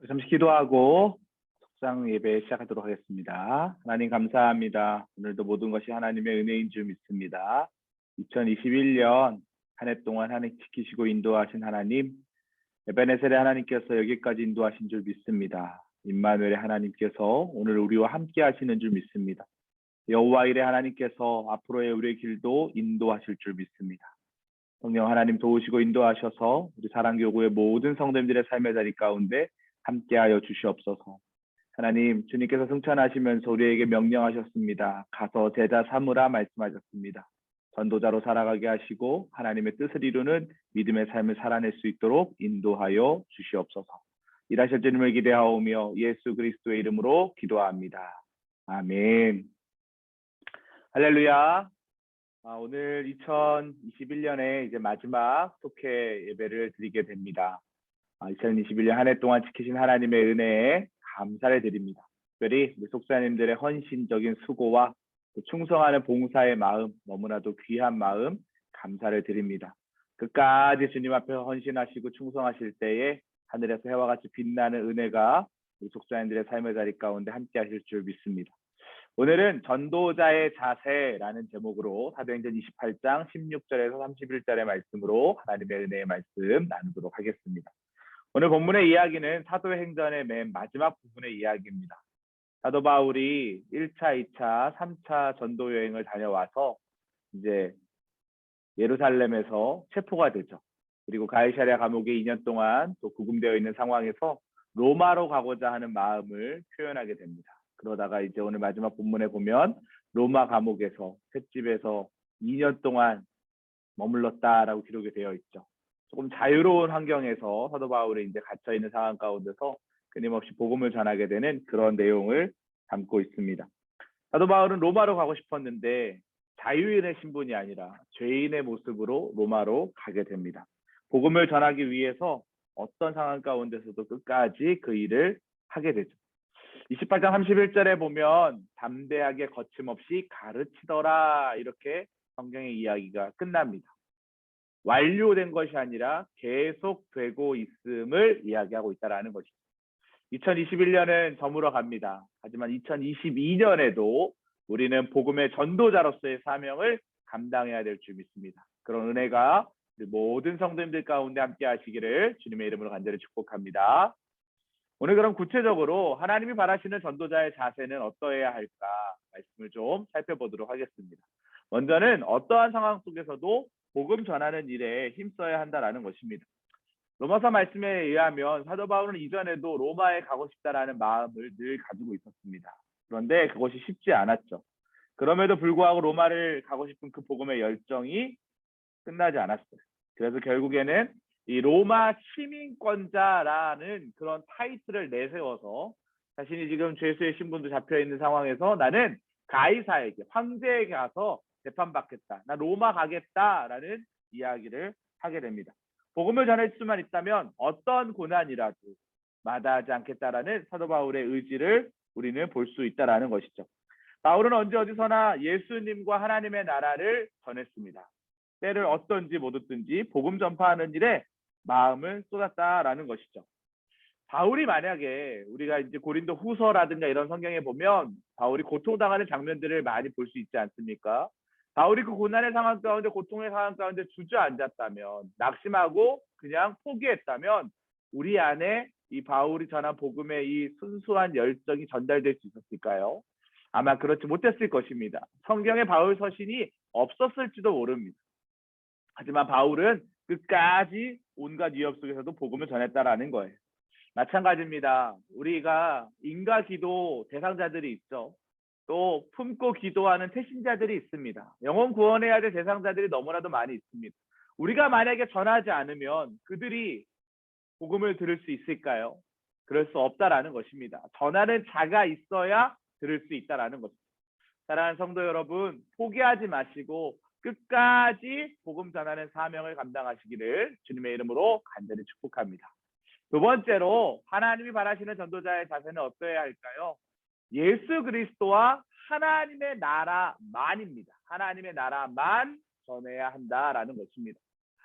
잠시 기도하고 속상 예배 시작하도록 하겠습니다. 하나님 감사합니다. 오늘도 모든 것이 하나님의 은혜인 줄 믿습니다. 2021년 한 해 동안 하나님 지키시고 인도하신 하나님, 에베네셀의 하나님께서 여기까지 인도하신 줄 믿습니다. 임마누엘의 하나님께서 오늘 우리와 함께 하시는 줄 믿습니다. 여호와 일의 하나님께서 앞으로의 우리의 길도 인도하실 줄 믿습니다. 성령 하나님 도우시고 인도하셔서 우리 사랑교구의 모든 성도님들의 삶의 자리 가운데 함께하여 주시옵소서. 하나님, 주님께서 승천하시면서 우리에게 명령하셨습니다. 가서 제자 삼으라 말씀하셨습니다. 전도자로 살아가게 하시고 하나님의 뜻을 이루는 믿음의 삶을 살아낼 수 있도록 인도하여 주시옵소서. 일하실 주님을 기대하오며 예수 그리스도의 이름으로 기도합니다. 아멘. 할렐루야. 오늘 2021년에 이제 마지막 속회 예배를 드리게 됩니다. 2021년 한 해 동안 지키신 하나님의 은혜에 감사를 드립니다. 특별히 우리 속사님들의 헌신적인 수고와 충성하는 봉사의 마음, 너무나도 귀한 마음 감사를 드립니다. 끝까지 주님 앞에 헌신하시고 충성하실 때에 하늘에서 해와 같이 빛나는 은혜가 우리 속사님들의 삶의 자리 가운데 함께 하실 줄 믿습니다. 오늘은 전도자의 자세라는 제목으로 사도행전 28장 16절에서 31절의 말씀으로 하나님의 은혜의 말씀 나누도록 하겠습니다. 오늘 본문의 이야기는 사도행전의 맨 마지막 부분의 이야기입니다. 사도 바울이 1차, 2차, 3차 전도 여행을 다녀와서 이제 예루살렘에서 체포가 되죠. 그리고 가이사랴 감옥에 2년 동안 또 구금되어 있는 상황에서 로마로 가고자 하는 마음을 표현하게 됩니다. 그러다가 이제 오늘 마지막 본문에 보면 로마 감옥에서 셋집에서 2년 동안 머물렀다라고 기록이 되어 있죠. 조금 자유로운 환경에서 사도 바울이 이제 갇혀 있는 상황 가운데서 끊임없이 복음을 전하게 되는 그런 내용을 담고 있습니다. 사도 바울은 로마로 가고 싶었는데 자유인의 신분이 아니라 죄인의 모습으로 로마로 가게 됩니다. 복음을 전하기 위해서 어떤 상황 가운데서도 끝까지 그 일을 하게 되죠. 28장 31절에 보면 담대하게 거침없이 가르치더라 이렇게 성경의 이야기가 끝납니다. 완료된 것이 아니라 계속되고 있음을 이야기하고 있다는 것이죠. 2021년은 저물어 갑니다. 하지만 2022년에도 우리는 복음의 전도자로서의 사명을 감당해야 될 줄 믿습니다. 그런 은혜가 모든 성도님들 가운데 함께 하시기를 주님의 이름으로 간절히 축복합니다. 오늘 그럼 구체적으로 하나님이 바라시는 전도자의 자세는 어떠해야 할까 말씀을 좀 살펴보도록 하겠습니다. 먼저는 어떠한 상황 속에서도 복음 전하는 일에 힘써야 한다는 것입니다. 로마서 말씀에 의하면 사도 바울은 이전에도 로마에 가고 싶다라는 마음을 늘 가지고 있었습니다. 그런데 그것이 쉽지 않았죠. 그럼에도 불구하고 로마를 가고 싶은 그 복음의 열정이 끝나지 않았어요. 그래서 결국에는 이 로마 시민권자라는 그런 타이틀을 내세워서 자신이 지금 죄수의 신분도 잡혀 있는 상황에서 나는 가이사에게 황제에게 가서 재판받겠다. 나 로마 가겠다라는 이야기를 하게 됩니다. 복음을 전할 수만 있다면 어떤 고난이라도 마다하지 않겠다라는 사도 바울의 의지를 우리는 볼 수 있다는 것이죠. 바울은 언제 어디서나 예수님과 하나님의 나라를 전했습니다. 때를 어떤지 못 얻든지 복음 전파하는 일에 마음을 쏟았다라는 것이죠. 바울이 만약에 우리가 이제 고린도 후서라든가 이런 성경에 보면 바울이 고통당하는 장면들을 많이 볼 수 있지 않습니까? 바울이 그 고난의 상황 가운데 고통의 상황 가운데 주저앉았다면 낙심하고 그냥 포기했다면 우리 안에 이 바울이 전한 복음의 이 순수한 열정이 전달될 수 있었을까요? 아마 그렇지 못했을 것입니다. 성경에 바울 서신이 없었을지도 모릅니다. 하지만 바울은 끝까지 온갖 위협 속에서도 복음을 전했다라는 거예요. 마찬가지입니다. 우리가 인가 기도 대상자들이 있죠. 또 품고 기도하는 태신자들이 있습니다. 영혼 구원해야 될 대상자들이 너무나도 많이 있습니다. 우리가 만약에 전하지 않으면 그들이 복음을 들을 수 있을까요? 그럴 수 없다라는 것입니다. 전하는 자가 있어야 들을 수 있다라는 것입니다. 사랑하는 성도 여러분, 포기하지 마시고 끝까지 복음 전하는 사명을 감당하시기를 주님의 이름으로 간절히 축복합니다. 두 번째로 하나님이 바라시는 전도자의 자세는 어떠해야 할까요? 예수 그리스도와 하나님의 나라만입니다. 하나님의 나라만 전해야 한다라는 것입니다.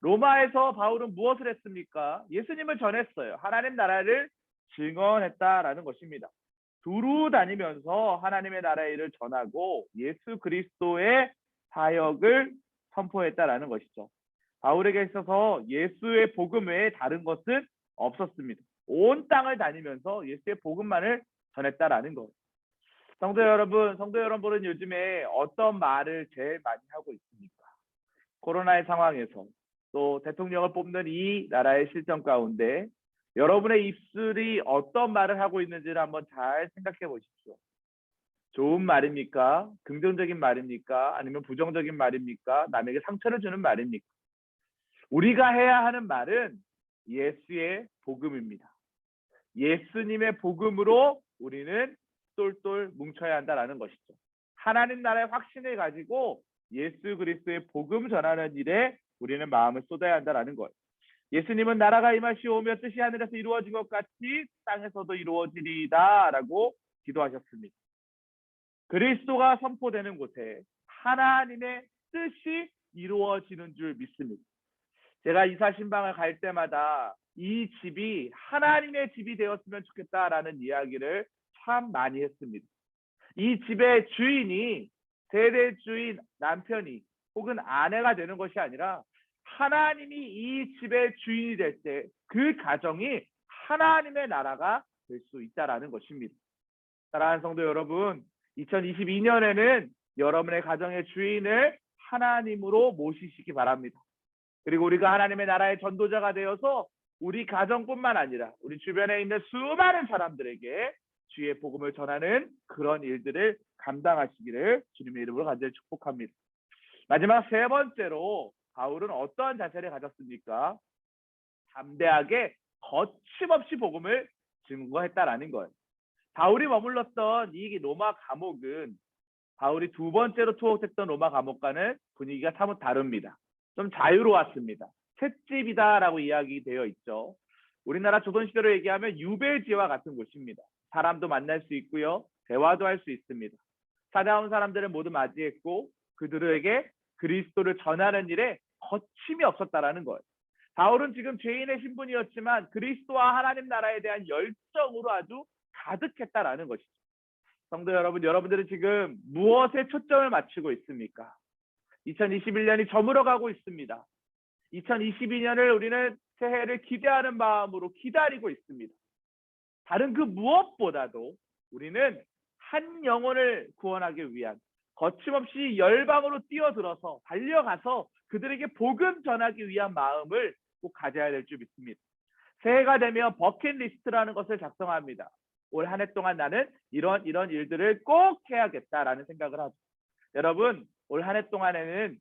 로마에서 바울은 무엇을 했습니까? 예수님을 전했어요. 하나님 나라를 증언했다라는 것입니다. 두루 다니면서 하나님의 나라의 일을 전하고 예수 그리스도의 사역을 선포했다라는 것이죠. 바울에게 있어서 예수의 복음 외에 다른 것은 없었습니다. 온 땅을 다니면서 예수의 복음만을 전했다라는 것. 성도 여러분은 요즘에 어떤 말을 제일 많이 하고 있습니까? 코로나의 상황에서 또 대통령을 뽑는 이 나라의 실정 가운데 여러분의 입술이 어떤 말을 하고 있는지를 한번 잘 생각해 보십시오. 좋은 말입니까? 긍정적인 말입니까? 아니면 부정적인 말입니까? 남에게 상처를 주는 말입니까? 우리가 해야 하는 말은 예수의 복음입니다. 예수님의 복음으로 우리는 똘똘 뭉쳐야 한다는 것이죠. 하나님 나라의 확신을 가지고 예수 그리스도의 복음 전하는 일에 우리는 마음을 쏟아야 한다는 거예요. 예수님은 나라가 임하시오며 뜻이 하늘에서 이루어진 것 같이 땅에서도 이루어지리이다 라고 기도하셨습니다. 그리스도가 선포되는 곳에 하나님의 뜻이 이루어지는 줄 믿습니다. 제가 이사 신방을 갈 때마다 이 집이 하나님의 집이 되었으면 좋겠다라는 이야기를 참 많이 했습니다. 이 집의 주인이 세대 주인 남편이 혹은 아내가 되는 것이 아니라 하나님이 이 집의 주인이 될 때 그 가정이 하나님의 나라가 될 수 있다라는 것입니다. 사랑하는 성도 여러분, 2022년에는 여러분의 가정의 주인을 하나님으로 모시시기 바랍니다. 그리고 우리가 하나님의 나라의 전도자가 되어서 우리 가정뿐만 아니라 우리 주변에 있는 수많은 사람들에게 주의 복음을 전하는 그런 일들을 감당하시기를 주님의 이름으로 간절히 축복합니다. 마지막 세 번째로 바울은 어떠한 자세를 가졌습니까? 담대하게 거침없이 복음을 증거했다라는 거예요. 바울이 머물렀던 이 로마 감옥은 바울이 두 번째로 투옥했던 로마 감옥과는 분위기가 사뭇 다릅니다. 좀 자유로웠습니다. 셋집이다라고 이야기되어 있죠. 우리나라 조선시대로 얘기하면 유배지와 같은 곳입니다. 사람도 만날 수 있고요. 대화도 할 수 있습니다. 찾아온 사람들을 모두 맞이했고 그들에게 그리스도를 전하는 일에 거침이 없었다라는 거예요. 바울은 지금 죄인의 신분이었지만 그리스도와 하나님 나라에 대한 열정으로 아주 가득했다라는 것이죠. 성도 여러분, 여러분들은 지금 무엇에 초점을 맞추고 있습니까? 2021년이 저물어가고 있습니다. 2022년을 우리는 새해를 기대하는 마음으로 기다리고 있습니다. 다른 그 무엇보다도 우리는 한 영혼을 구원하기 위한 거침없이 열방으로 뛰어들어서 달려가서 그들에게 복음 전하기 위한 마음을 꼭 가져야 될 줄 믿습니다. 새해가 되면 버킷리스트라는 것을 작성합니다. 올 한 해 동안 나는 이런 일들을 꼭 해야겠다라는 생각을 하죠. 여러분, 올 한 해 동안에는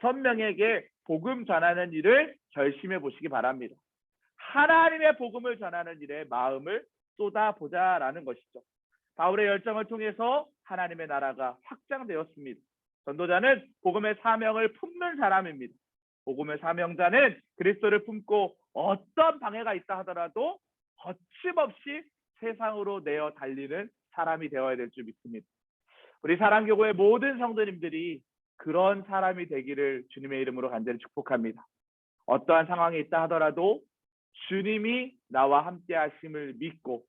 5명에게 복음 전하는 일을 결심해 보시기 바랍니다. 하나님의 복음을 전하는 일에 마음을 쏟아보자라는 것이죠. 바울의 열정을 통해서 하나님의 나라가 확장되었습니다. 전도자는 복음의 사명을 품는 사람입니다. 복음의 사명자는 그리스도를 품고 어떤 방해가 있다 하더라도 거침없이 세상으로 내어 달리는 사람이 되어야 될 줄 믿습니다. 우리 사랑교구의 모든 성도님들이 그런 사람이 되기를 주님의 이름으로 간절히 축복합니다. 어떠한 상황이 있다 하더라도 주님이 나와 함께 하심을 믿고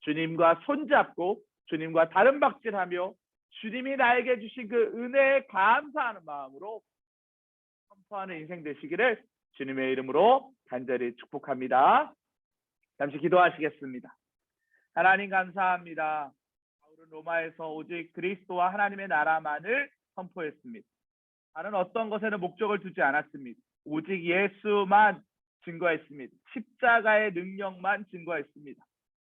주님과 손잡고 주님과 다름박질하며 주님이 나에게 주신 그 은혜에 감사하는 마음으로 선포하는 인생 되시기를 주님의 이름으로 간절히 축복합니다. 잠시 기도하시겠습니다. 하나님 감사합니다. 바울은 로마에서 오직 그리스도와 하나님의 나라만을 선포했습니다. 다른 어떤 것에는 목적을 두지 않았습니다. 오직 예수만 증거했습니다. 십자가의 능력만 증거했습니다.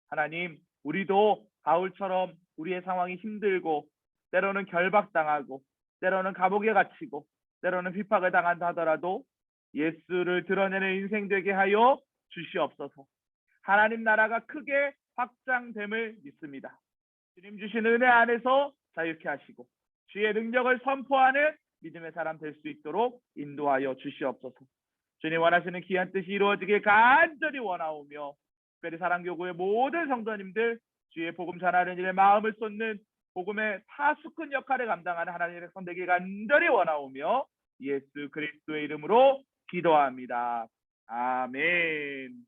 하나님, 우리도 바울처럼 우리의 상황이 힘들고 때로는 결박당하고 때로는 감옥에 갇히고 때로는 핍박을 당한다 하더라도 예수를 드러내는 인생 되게 하여 주시옵소서. 하나님 나라가 크게 확장됨을 믿습니다. 주님 주신 은혜 안에서 자유케 하시고 주의 능력을 선포하는 믿음의 사람 될 수 있도록 인도하여 주시옵소서. 주님 원하시는 귀한 뜻이 이루어지길 간절히 원하오며 특별히 사랑교구의 모든 성도님들 주의 복음 전하는 일에 마음을 쏟는 복음의 파수꾼 역할을 감당하는 하나님의 백성 되길 간절히 원하오며 예수 그리스도의 이름으로 기도합니다. 아멘.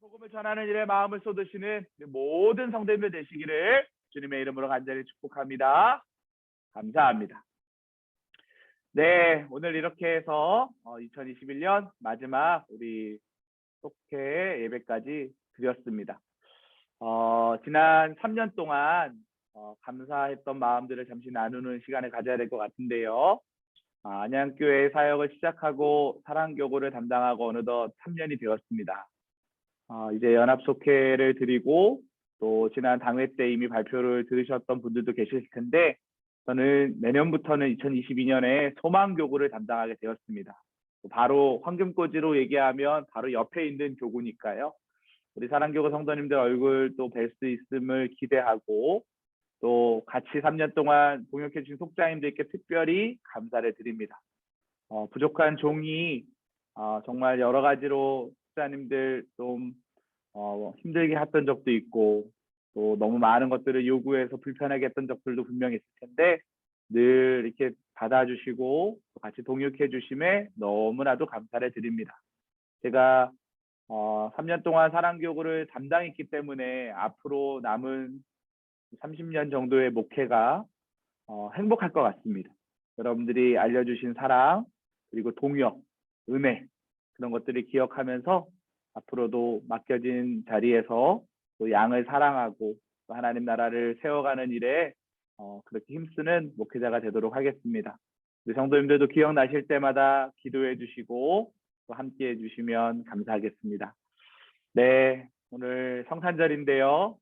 복음을 전하는 일에 마음을 쏟으시는 모든 성도님들 되시기를 주님의 이름으로 간절히 축복합니다. 감사합니다. 네, 오늘 이렇게 해서 2021년 마지막 우리 속회 예배까지 드렸습니다. 지난 3년 동안 감사했던 마음들을 잠시 나누는 시간을 가져야 될 것 같은데요. 안양교회 사역을 시작하고 사랑교구를 담당하고 어느덧 3년이 되었습니다. 이제 연합속회를 드리고 또 지난 당회 때 이미 발표를 들으셨던 분들도 계실 텐데 저는 내년부터는 2022년에 소망교구를 담당하게 되었습니다. 바로 황금꽂이로 얘기하면 바로 옆에 있는 교구니까요. 우리 사랑교구 성도님들 얼굴 또 뵐 수 있음을 기대하고 또 같이 3년 동안 동역해 주신 속장님들께 특별히 감사를 드립니다. 부족한 종이 정말 여러 가지로 속장님들 좀 힘들게 했던 적도 있고 또 너무 많은 것들을 요구해서 불편하게 했던 적들도 분명히 있을 텐데 늘 이렇게 받아주시고 같이 동역해 주심에 너무나도 감사를 드립니다. 제가 3년 동안 사랑교구를 담당했기 때문에 앞으로 남은 30년 정도의 목회가 행복할 것 같습니다. 여러분들이 알려주신 사랑 그리고 동역, 은혜 그런 것들을 기억하면서 앞으로도 맡겨진 자리에서 또 양을 사랑하고 또 하나님 나라를 세워가는 일에 그렇게 힘쓰는 목회자가 되도록 하겠습니다. 우리 성도님들도 기억나실 때마다 기도해 주시고 또 함께 해주시면 감사하겠습니다. 네, 오늘 성탄절인데요.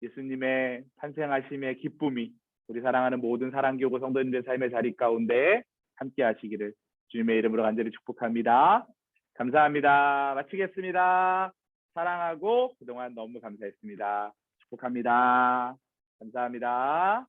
예수님의 탄생하심의 기쁨이 우리 사랑하는 모든 사랑교구 성도님들 삶의 자리 가운데 함께 하시기를 주님의 이름으로 간절히 축복합니다. 감사합니다. 마치겠습니다. 사랑하고 그동안 너무 감사했습니다. 축복합니다. 감사합니다.